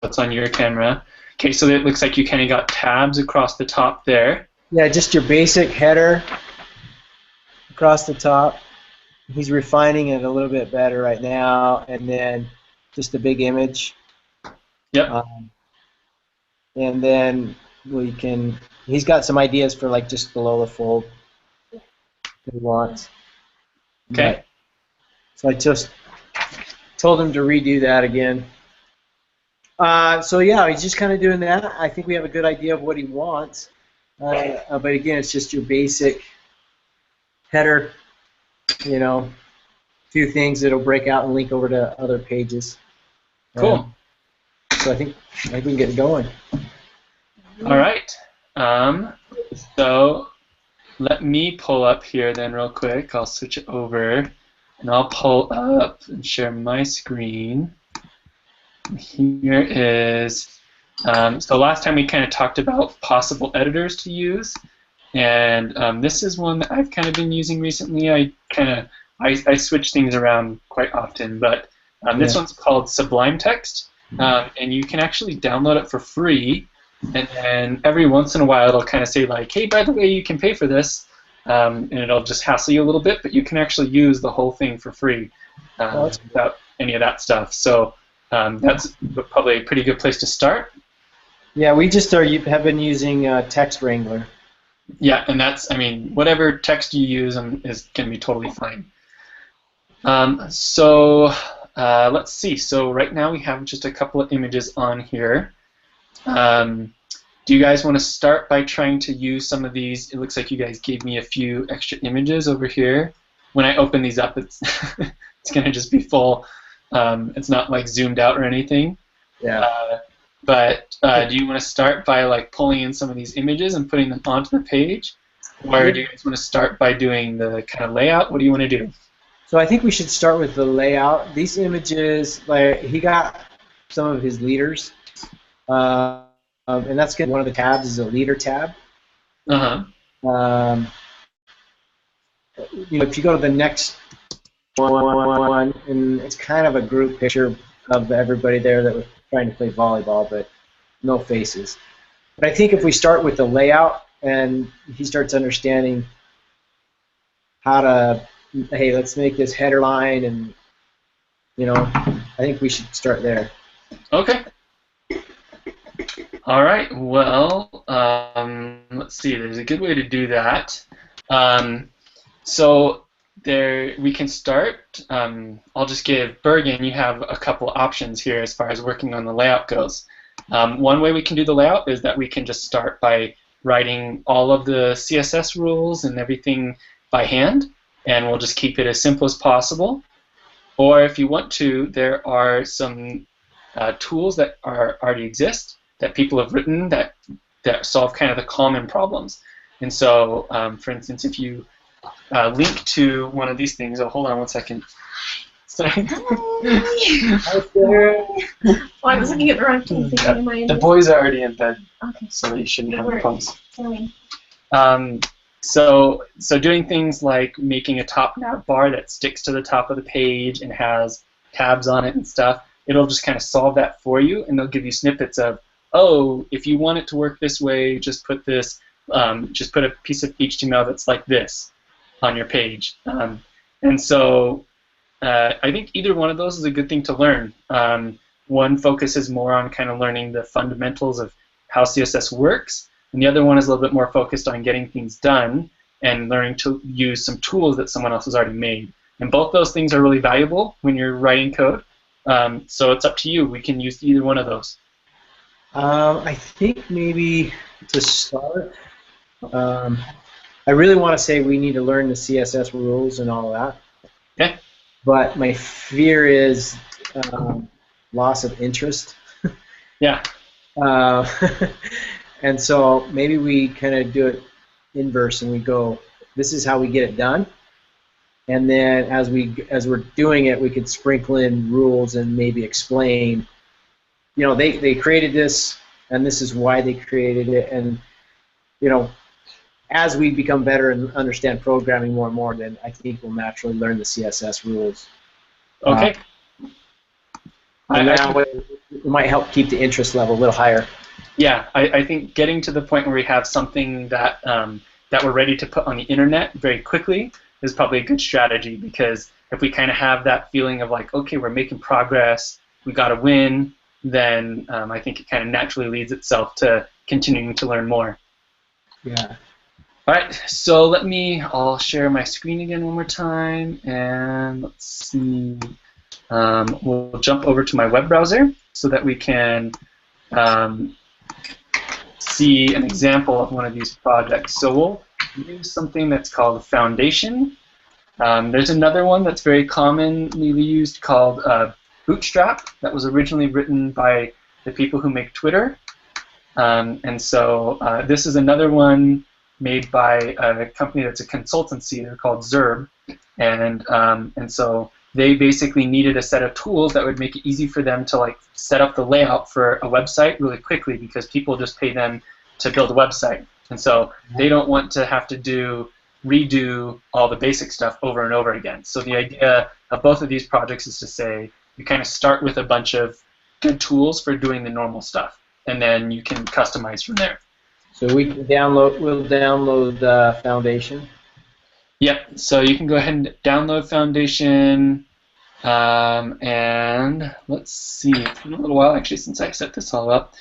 it's on your camera. Okay, so it looks like you kind of got tabs across the top there. Yeah, just your basic header across the top. He's refining it a little bit better right now, and then just a big image. Yep. And then we can. He's got some ideas for like just below the fold that he wants. Okay. But, so I just told him to redo that again. So yeah, he's just kind of doing that. I think we have a good idea of what he wants. But again, it's just your basic header, you know, a few things that'll break out and link over to other pages. Cool. So I think we can get going. All right. So let me pull up here then real quick. I'll switch it over, and I'll pull up and share my screen. Here is, so last time we kind of talked about possible editors to use, and this is one that I've kind of been using recently. I switch things around quite often, but this one's called Sublime Text, and you can actually download it for free, and then every once in a while it'll kind of say like, hey, by the way, you can pay for this, and it'll just hassle you a little bit, but you can actually use the whole thing for free without any of that stuff. So that's probably a pretty good place to start. Yeah, we just have been using Text Wrangler. Yeah, and that's, I mean, whatever text you use is going to be totally fine. So let's see. So right now we have just a couple of images on here. Do you guys want to start by trying to use some of these? It looks like you guys gave me a few extra images over here. When I open these up, it's it's going to just be full. It's not like zoomed out or anything. Yeah. But do you want to start by like pulling in some of these images and putting them onto the page, or do you guys want to start by doing the kind of layout? What do you want to do? So I think we should start with the layout. These images, like he got some of his leaders, and that's good. One of the tabs is a leader tab. Uh-huh. You know, if you go to the next one, and it's kind of a group picture of everybody there that was trying to play volleyball, but no faces. But I think if we start with the layout and he starts understanding how to, hey, let's make this header line, and you know, I think we should start there. Okay. All right. Well, let's see. There's a good way to do that. So there we can start. I'll just give Bergen, you have a couple options here as far as working on the layout goes. One way we can do the layout is that we can just start by writing all of the CSS rules and everything by hand, and we'll just keep it as simple as possible. Or if you want to, there are some tools that already exist that people have written that solve kind of the common problems. And so, for instance, if you link to one of these things. Oh, hold on one second. Sorry. I was looking at the wrong thing. The boys are already in bed, okay. So you shouldn't have problems. Sorry. So doing things like making a top nav bar that sticks to the top of the page and has tabs on it and stuff, it'll just kind of solve that for you, and they'll give you snippets of, oh, if you want it to work this way, just put this, just put a piece of HTML that's like this on your page. And so I think either one of those is a good thing to learn. One focuses more on kind of learning the fundamentals of how CSS works, and the other one is a little bit more focused on getting things done and learning to use some tools that someone else has already made. And both those things are really valuable when you're writing code. So it's up to you. We can use either one of those. I think maybe to start, I really want to say we need to learn the CSS rules and all that. Okay. But my fear is loss of interest. Yeah. And so maybe we kind of do it inverse, and we go, this is how we get it done. And then as we're doing it, we could sprinkle in rules and maybe explain, you know, they created this, and this is why they created it. And, you know, as we become better and understand programming more and more, then I think we'll naturally learn the CSS rules. Okay. And it might help keep the interest level a little higher. Yeah, I think getting to the point where we have something that that we're ready to put on the internet very quickly is probably a good strategy, because if we kind of have that feeling of like, okay, we're making progress, we got to win, then I think it kind of naturally leads itself to continuing to learn more. Yeah. All right, so I'll share my screen again one more time, and let's see. We'll jump over to my web browser so that we can see an example of one of these projects. So we'll use something that's called Foundation. There's another one that's very commonly used called Bootstrap, that was originally written by the people who make Twitter. And so this is another one made by a company that's a consultancy. They're called Zurb. And so they basically needed a set of tools that would make it easy for them to like set up the layout for a website really quickly, because people just pay them to build a website. And so they don't want to have to redo all the basic stuff over and over again. So the idea of both of these projects is to say you kind of start with a bunch of good tools for doing the normal stuff, and then you can customize from there. So we'll download Foundation. Yep, so you can go ahead and download Foundation, and let's see, it's been a little while actually since I set this all up.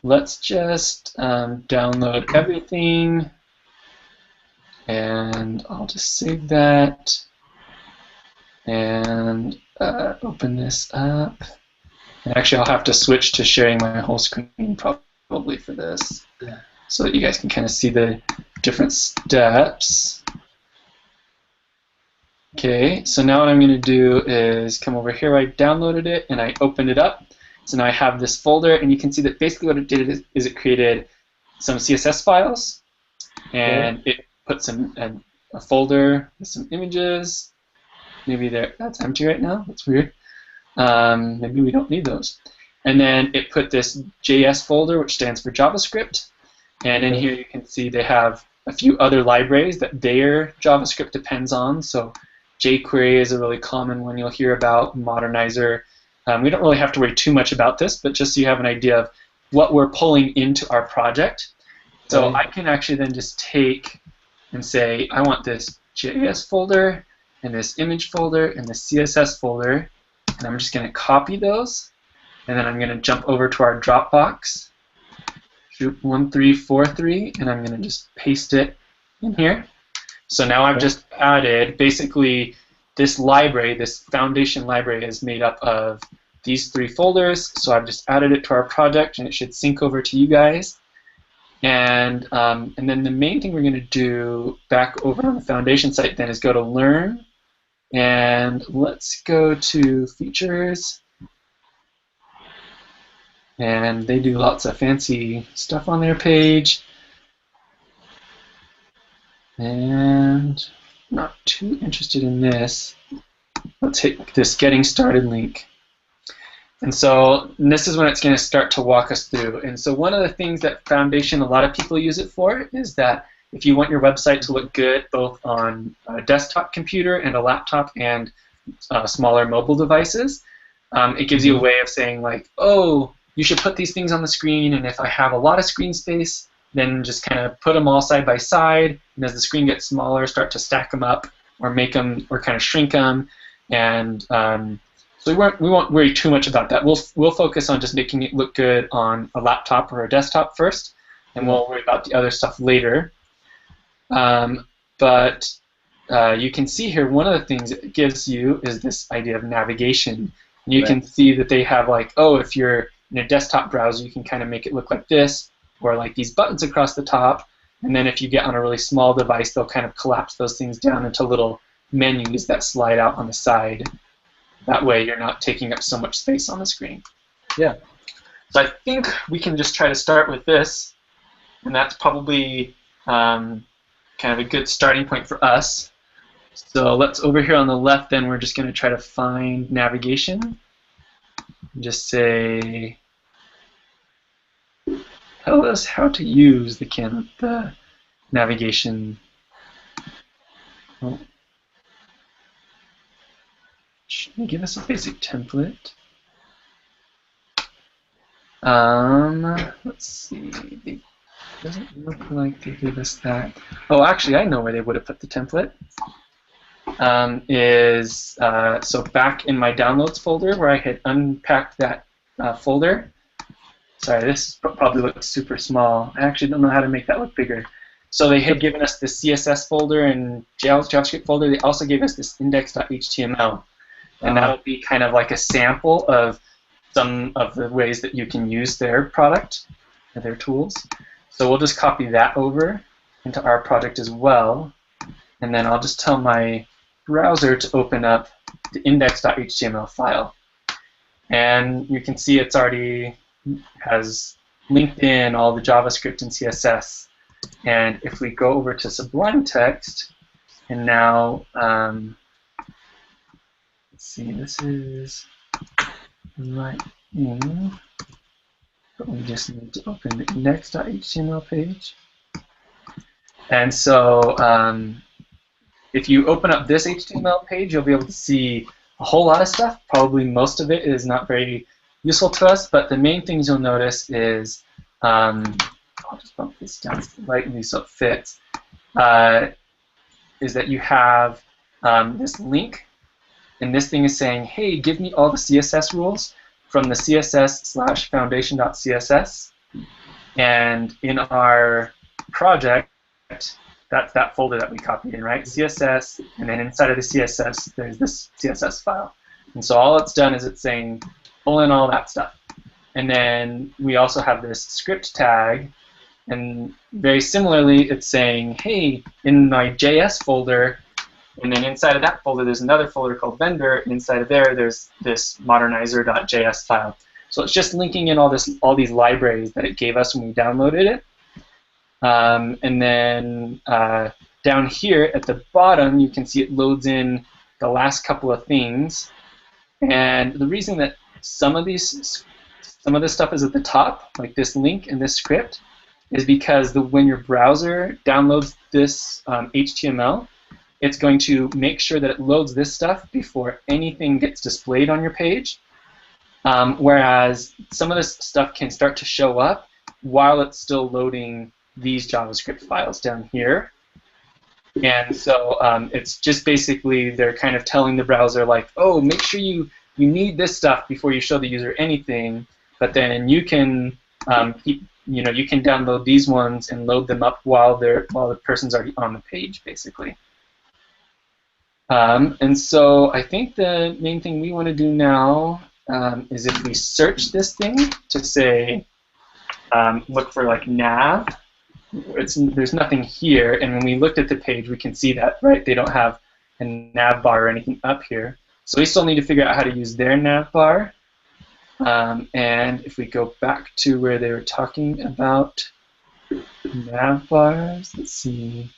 Let's just download everything, and I'll just save that, and open this up. And actually, I'll have to switch to sharing my whole screen probably for this, so that you guys can kind of see the different steps. Okay, so now what I'm going to do is come over here. I downloaded it and I opened it up. So now I have this folder, and you can see that basically what it did is it created some CSS files, and it put a folder with some images. Maybe that's empty right now. That's weird. Maybe we don't need those. And then it put this JS folder, which stands for JavaScript. And in here you can see they have a few other libraries that their JavaScript depends on. So jQuery is a really common one you'll hear about, Modernizer. We don't really have to worry too much about this, but just so you have an idea of what we're pulling into our project. So I can actually then just take and say, I want this JS folder, and this image folder, and this CSS folder, and I'm just going to copy those, and then I'm going to jump over to our Dropbox, 1343, and I'm going to just paste it in here. So now I've just added, basically, this library, this Foundation library is made up of these 3 folders, so I've just added it to our project, and it should sync over to you guys. And then the main thing we're going to do back over on the Foundation site then is go to Learn, and let's go to Features. And they do lots of fancy stuff on their page. And not too interested in this. Let's hit this Getting Started link. And so this is when it's going to start to walk us through. And so one of the things that Foundation, a lot of people use it for, is that if you want your website to look good both on a desktop computer and a laptop and smaller mobile devices, it gives you a way of saying like, oh, you should put these things on the screen, and if I have a lot of screen space, then just kind of put them all side by side, and as the screen gets smaller, start to stack them up or make them or kind of shrink them. And so we won't worry too much about that. We'll focus on just making it look good on a laptop or a desktop first, and we'll worry about the other stuff later. But you can see here one of the things it gives you is this idea of navigation. And you can see that they have like, oh, if you're in a desktop browser, you can kind of make it look like this, or like these buttons across the top. And then if you get on a really small device, they'll kind of collapse those things down into little menus that slide out on the side. That way you're not taking up so much space on the screen. Yeah. So I think we can just try to start with this, and that's probably kind of a good starting point for us. So let's, over here on the left, then we're just going to try to find navigation. Just say, tell us how to use the navigation. Oh. Should we give us a basic template? Let's see. It doesn't look like they gave us that. Oh, actually, I know where they would have put the template. So back in my downloads folder where I had unpacked that folder. Sorry, this probably looks super small. I actually don't know how to make that look bigger. So they had given us the CSS folder and JavaScript folder. They also gave us this index.html. And that'll be kind of like a sample of some of the ways that you can use their product, their tools. So we'll just copy that over into our project as well. And then I'll just tell my browser to open up the index.html file. And you can see it's already has linked in all the JavaScript and CSS. And if we go over to Sublime Text, and now, let's see, this is right in, but we just need to open the index.html page. And so if you open up this HTML page, you'll be able to see a whole lot of stuff. Probably most of it is not very useful to us, but the main things you'll notice is, I'll just bump this down slightly so it fits, is that you have this link, and this thing is saying, hey, give me all the CSS rules from the css/foundation.css, and in our project, that's that folder that we copied in, right? CSS, and then inside of the CSS, there's this CSS file. And so all it's done is it's saying, pull in all that stuff. And then we also have this script tag, and very similarly, it's saying, hey, in my JS folder, and then inside of that folder, there's another folder called vendor, and inside of there, there's this modernizer.js file. So it's just linking in all these libraries that it gave us when we downloaded it. And then down here at the bottom, you can see it loads in the last couple of things. And the reason that some of this stuff is at the top, like this link and this script, is because when your browser downloads this HTML, it's going to make sure that it loads this stuff before anything gets displayed on your page. Whereas some of this stuff can start to show up while it's still loading these JavaScript files down here. And so it's just basically they're kind of telling the browser, like, oh, make sure you need this stuff before you show the user anything, but then you can you can download these ones and load them up while the person's already on the page, basically. And so I think the main thing we want to do now is if we search this thing to say, look for like nav, there's nothing here, and when we looked at the page, we can see that, right? They don't have a nav bar or anything up here. So we still need to figure out how to use their nav bar. And if we go back to where they were talking about nav bars, let's see.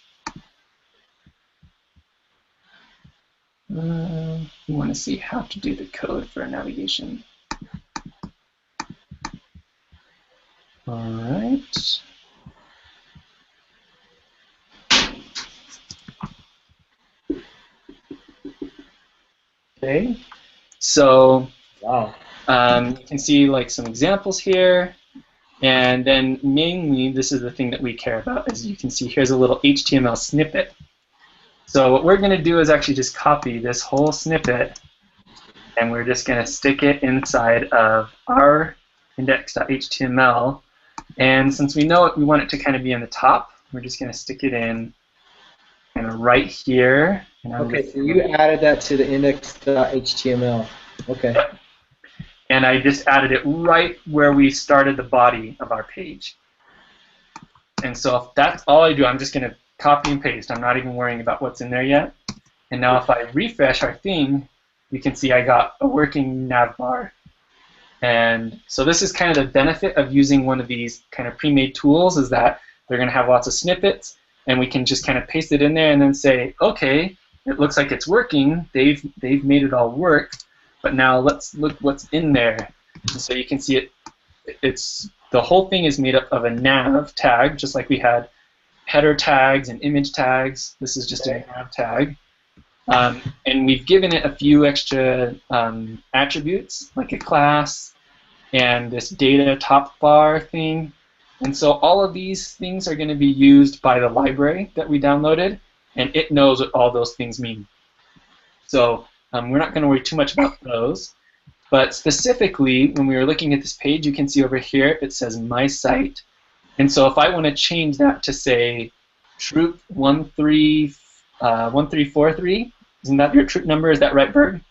We want to see how to do the code for navigation. All right. Okay. So Wow. you can see like some examples here, and then mainly this is the thing that we care about. As you can see, here's a little HTML snippet. So what we're going to do is actually just copy this whole snippet, and we're just going to stick it inside of our index.html. And since we know it, we want it to kind of be in the top, we're just going to stick it in kind of right here. Okay, so you added that to the index.html. Okay. And I just added it right where we started the body of our page. And so if that's all I do, I'm just going to copy and paste. I'm not even worrying about what's in there yet. And now if I refresh our thing, you can see I got a working nav bar. And so this is kind of the benefit of using one of these kind of pre-made tools, is that they're going to have lots of snippets, and we can just kind of paste it in there and then say, okay, it looks like it's working. They've made it all work. But now let's look what's in there. And so you can see it's the whole thing is made up of a nav tag, just like we had header tags and image tags. This is just a nav tag. And we've given it a few extra attributes, like a class and this data top bar thing. And so all of these things are going to be used by the library that we downloaded, and it knows what all those things mean. So we're not going to worry too much about those. But specifically, when we were looking at this page, you can see over here it says My Site. And so if I want to change that to, say, troop 1343, isn't that your troop number? Is that right, Berg?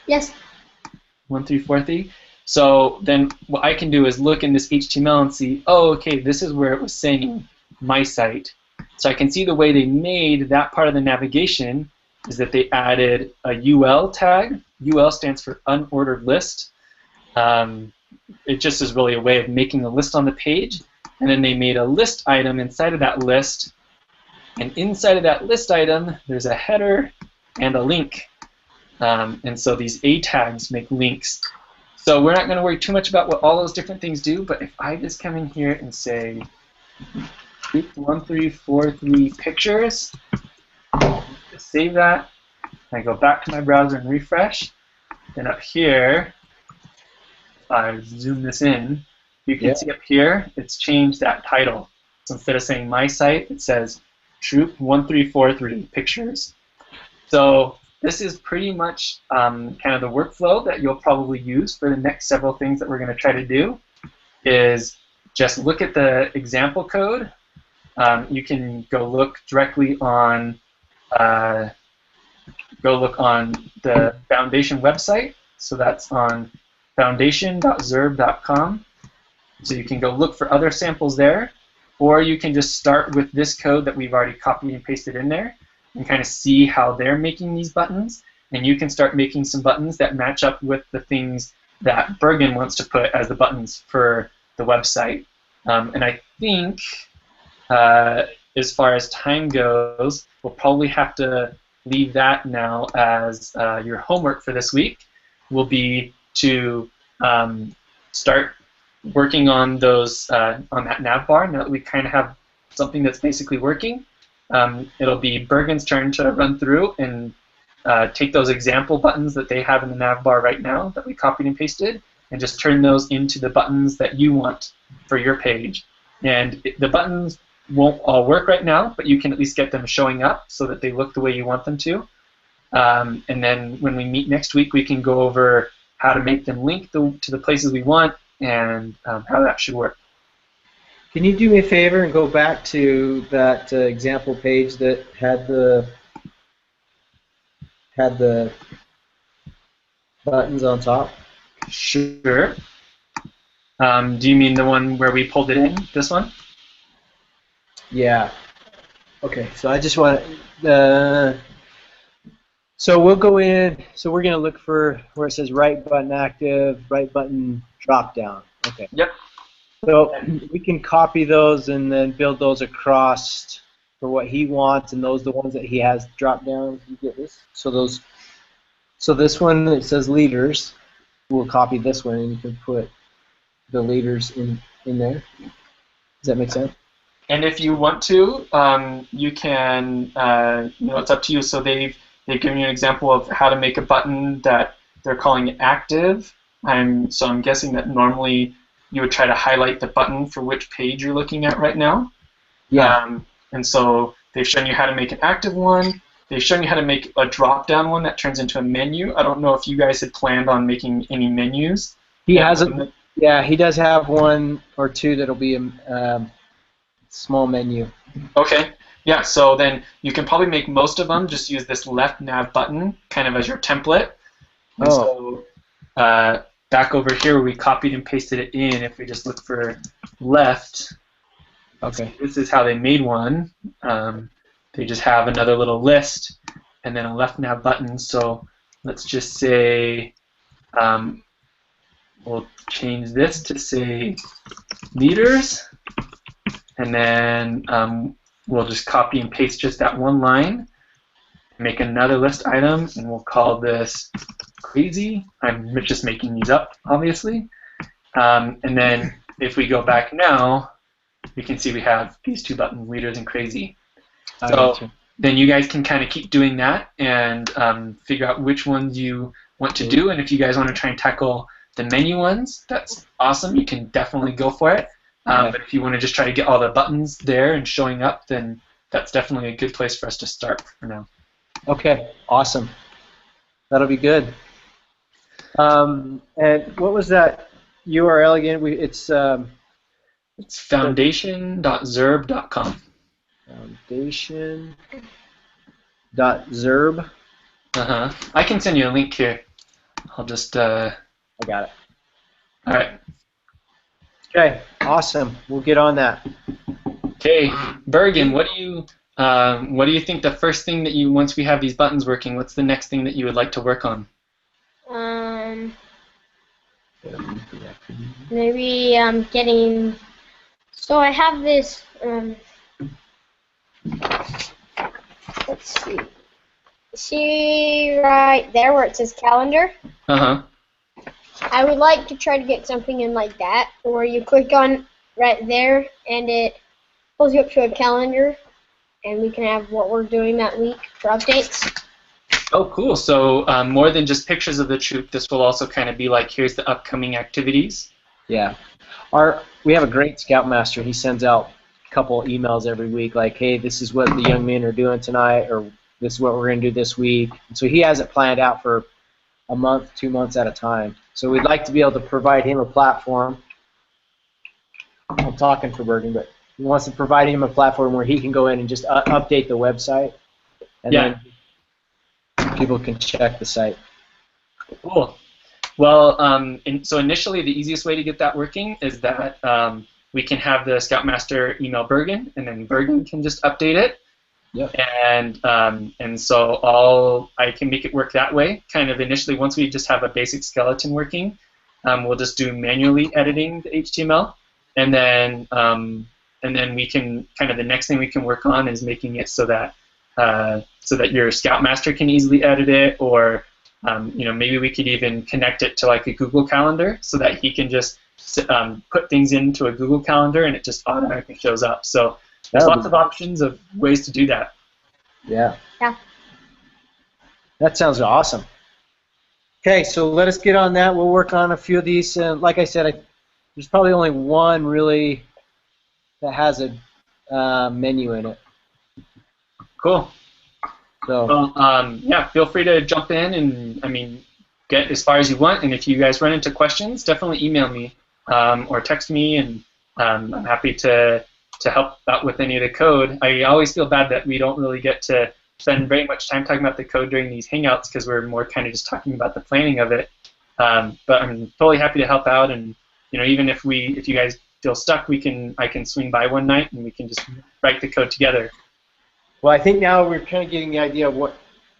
Yes. 1343. So then what I can do is look in this HTML and see, oh, okay, this is where it was saying My Site. So I can see the way they made that part of the navigation is that they added a UL tag. UL stands for unordered list. It just is really a way of making a list on the page. And then they made a list item inside of that list. And inside of that list item, there's a header and a link. And so these A tags make links. So we're not going to worry too much about what all those different things do, but if I just come in here and say 1343 pictures, save that, and I go back to my browser and refresh, then up here, if I zoom this in, you can see up here, it's changed that title. So instead of saying My Site, it says Troop 1343 Pictures. So this is pretty much kind of the workflow that you'll probably use for the next several things that we're going to try to do, is just look at the example code. You can go look directly on the Foundation website. So that's on foundation.zurb.com. So you can go look for other samples there, or you can just start with this code that we've already copied and pasted in there and kind of see how they're making these buttons, and you can start making some buttons that match up with the things that Bergen wants to put as the buttons for the website. And I think as far as time goes, we'll probably have to leave that now as your homework for this week will be to start working on those on that nav bar. Now that we kind of have something that's basically working, it'll be Bergen's turn to run through and take those example buttons that they have in the nav bar right now that we copied and pasted, and just turn those into the buttons that you want for your page. And the buttons won't all work right now, but you can at least get them showing up so that they look the way you want them to. And then when we meet next week, we can go over how to make them link to the places we want and how that should work. Can you do me a favor and go back to that example page that had the buttons on top? Sure. Do you mean the one where we pulled it in? This one? Yeah. Okay. So I just want so we'll go in. So we're going to look for where it says right button active, right button drop down. Okay. Yep. So we can copy those and then build those across for what he wants, and those the ones that he has drop down. You get this? So this one that says leaders, we'll copy this one and you can put the leaders in there. Does that make sense? And if you want to, you can. It's up to you. So they've given you an example of how to make a button that they're calling active. So I'm guessing that normally you would try to highlight the button for which page you're looking at right now. Yeah. And so they've shown you how to make an active one. They've shown you how to make a drop-down one that turns into a menu. I don't know if you guys had planned on making any menus. He hasn't. Yeah, he does have one or two that'll be a small menu. Okay. Yeah, so then you can probably make most of them. Just use this left nav button kind of as your template. And so back over here where we copied and pasted it in, if we just look for left, okay, this is how they made one. They just have another little list and then a left nav button. So let's just say we'll change this to say leaders, and then we'll just copy and paste just that one line, make another list item, and we'll call this crazy. I'm just making these up, obviously. And then if we go back now, we can see we have these two buttons, leaders and crazy. So then you guys can kind of keep doing that and figure out which ones you want to do. And if you guys want to try and tackle the menu ones, that's awesome. You can definitely go for it. But if you want to just try to get all the buttons there and showing up, then that's definitely a good place for us to start for now. Okay, awesome. That'll be good. And what was that URL again? It's foundation.zurb.com. Foundation.zurb. I can send you a link here. I'll just. I got it. All right. Okay, awesome. We'll get on that. Okay, Bergen, what do you think the first thing that you, once we have these buttons working, what's the next thing that you would like to work on? Maybe getting. So I have this. Let's see. See right there where it says calendar? I would like to try to get something in like that, where you click on right there and it pulls you up to a calendar, and we can have what we're doing that week for updates. Oh, cool. So more than just pictures of the troop, this will also kind of be like, here's the upcoming activities. Yeah. We have a great scoutmaster. He sends out a couple emails every week like, hey, this is what the young men are doing tonight, or this is what we're going to do this week. And so he has it planned out for a month, 2 months at a time. So we'd like to be able to provide him a platform. I'm talking for Bergen, but he wants to provide him a platform where he can go in and just update the website, and then people can check the site. Cool. Well, so initially the easiest way to get that working is that we can have the Scoutmaster email Bergen, and then Bergen can just update it. Yep. And so I can make it work that way. Kind of initially, once we just have a basic skeleton working, we'll just do manually editing the HTML, and then we can kind of the next thing we can work on is making it so that your Scoutmaster can easily edit it, or maybe we could even connect it to like a Google Calendar so that he can just put things into a Google Calendar and it just automatically shows up. So there's lots of options of ways to do that. Yeah. Yeah. That sounds awesome. Okay, so let us get on that. We'll work on a few of these. Like I said, there's probably only one really that has a menu in it. Cool. So. Well, yeah, feel free to jump in and, get as far as you want. And if you guys run into questions, definitely email me or text me, and I'm happy to help out with any of the code. I always feel bad that we don't really get to spend very much time talking about the code during these Hangouts because we're more kind of just talking about the planning of it. But I'm totally happy to help out, and even if you guys feel stuck, I can swing by one night and we can just write the code together. Well, I think now we're kind of getting the idea of what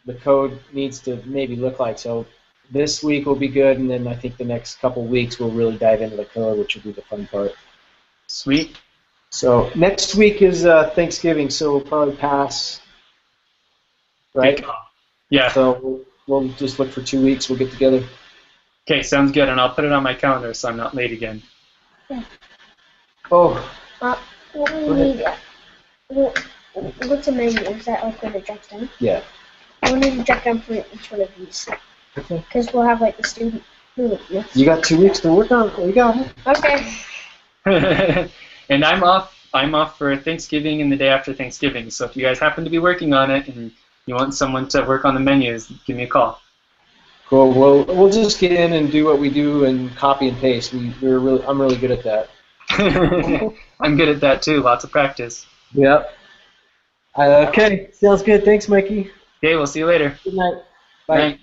the code needs to maybe look like. So this week will be good, and then I think the next couple weeks we'll really dive into the code, which will be the fun part. Sweet. So next week is Thanksgiving, so we'll probably pass, right? Yeah. So we'll just look for 2 weeks. We'll get together. Okay, sounds good, and I'll put it on my calendar so I'm not late again. Yeah. Oh. What do we need? What's a menu? Is that like what it drops down? Yeah. We'll need to drop down for each one of these. Okay. Because we'll have like the student. You got 2 weeks to work on it. You got it. Okay. And I'm off for Thanksgiving and the day after Thanksgiving. So if you guys happen to be working on it and you want someone to work on the menus, give me a call. Cool. We'll just get in and do what we do and copy and paste. I'm really good at that. I'm good at that too. Lots of practice. Yep. Okay. Sounds good. Thanks, Mikey. Okay, we'll see you later. Good night. Bye. Night.